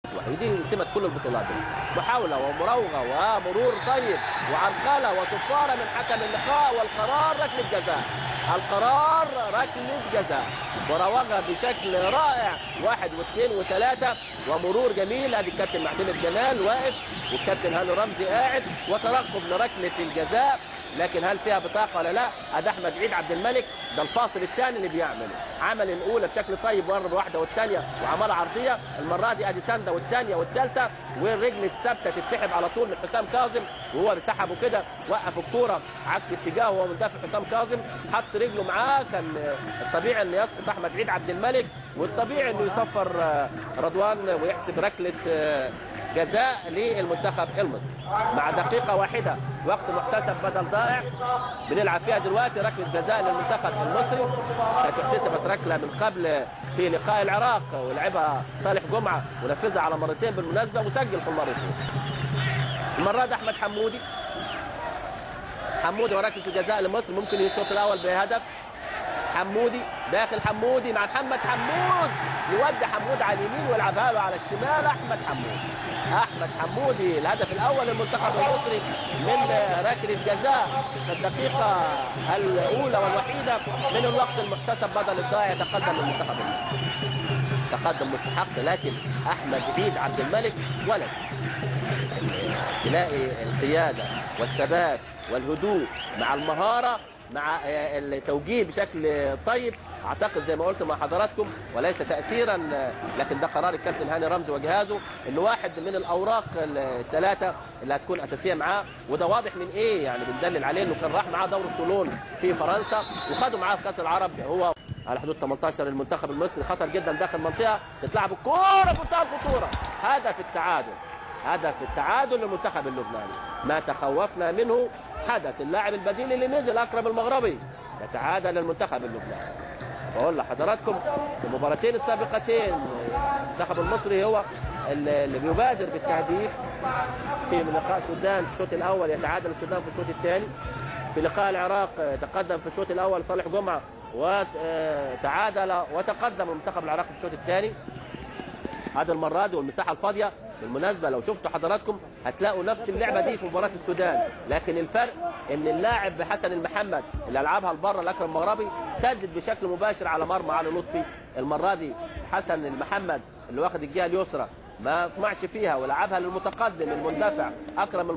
ودي سمة كل البطولات دي. محاولة ومراوغة ومرور طيب وعرقلة وصفارة من حكم اللقاء، والقرار ركلة جزاء. القرار ركلة جزاء. مراوغة بشكل رائع، 1 و2 و3 ومرور جميل. ادي الكابتن معتمد جمال واقف والكابتن هاني رمزي قاعد وترقب لركلة الجزاء، لكن هل فيها بطاقة ولا لا؟ ادي احمد عيد عبد الملك، ده الفاصل الثاني اللي بيعمله. عمل الاولى بشكل طيب وقرب واحده والثانيه وعملها عرضيه، المره دي ادي سنده والثانيه والثالثه، والرجل الثابته تتسحب على طول من حسام كاظم، وهو بيسحبه كده وقف الكوره عكس اتجاهه وهو مدافع حسام كاظم، حط رجله معاه. كان الطبيعي ان يسقط احمد عيد عبد الملك، والطبيعي انه يصفر رضوان ويحسب ركله جزاء للمنتخب المصري. مع دقيقه واحده وقت محتسب بدل ضائع بنلعب فيها دلوقتي ركله جزاء للمنتخب المصري. كانت احتسبت ركله من قبل في لقاء العراق ولعبها صالح جمعه ونفذها على مرتين بالمناسبه وسجل في المرتين. المره دي احمد حمودي وركله الجزاء لمصر، ممكن الشوط الاول بهدف. حمودي داخل، حمودي مع محمد حمود، يودي حمود على اليمين ويلعبها له على الشمال. احمد حمودي الهدف الاول للمنتخب المصري من ركله جزاء في الدقيقه الاولى والوحيده من الوقت المحتسب بدل الضائع. يتقدم المنتخب المصري تقدم مستحق، لكن احمد عيد عبد الملك ولد تلاقي القياده والثبات والهدوء مع المهاره مع التوجيه بشكل طيب. اعتقد زي ما قلت مع حضراتكم وليس تاثيرا، لكن ده قرار الكابتن هاني رمزي وجهازه انه واحد من الاوراق الثلاثه اللي هتكون اساسيه معاه، وده واضح من ايه يعني بندلل عليه انه كان راح معاه دوري طولون في فرنسا وخدوا معاه في كاس العرب. هو على حدود 18 المنتخب المصري، خطر جدا داخل المنطقه، تتلعب الكوره في منتهى الخطوره. هدف التعادل للمنتخب اللبناني، ما تخوفنا منه حدث. اللاعب البديل اللي نزل اكرم المغربي يتعادل المنتخب اللبناني. بقول لحضراتكم في المباراتين السابقتين المنتخب المصري هو اللي بيبادر بالتهديف. في لقاء السودان في الشوط الاول يتعادل السودان في الشوط الثاني، في لقاء العراق تقدم في الشوط الاول صالح جمعه وتعادل وتقدم المنتخب العراقي في الشوط الثاني. هذا المره دي والمساحه الفاضيه بالمناسبه لو شفتوا حضراتكم هتلاقوا نفس اللعبه دي في مباراه السودان، لكن الفرق ان اللاعب حسن المحمد اللي لعبها لبره الاكرم المغربي سدد بشكل مباشر على مرمى علي لطفي. المره دي حسن المحمد اللي واخد الجهه اليسرى ما طمعش فيها ولعبها للمتقدم المندفع اكرم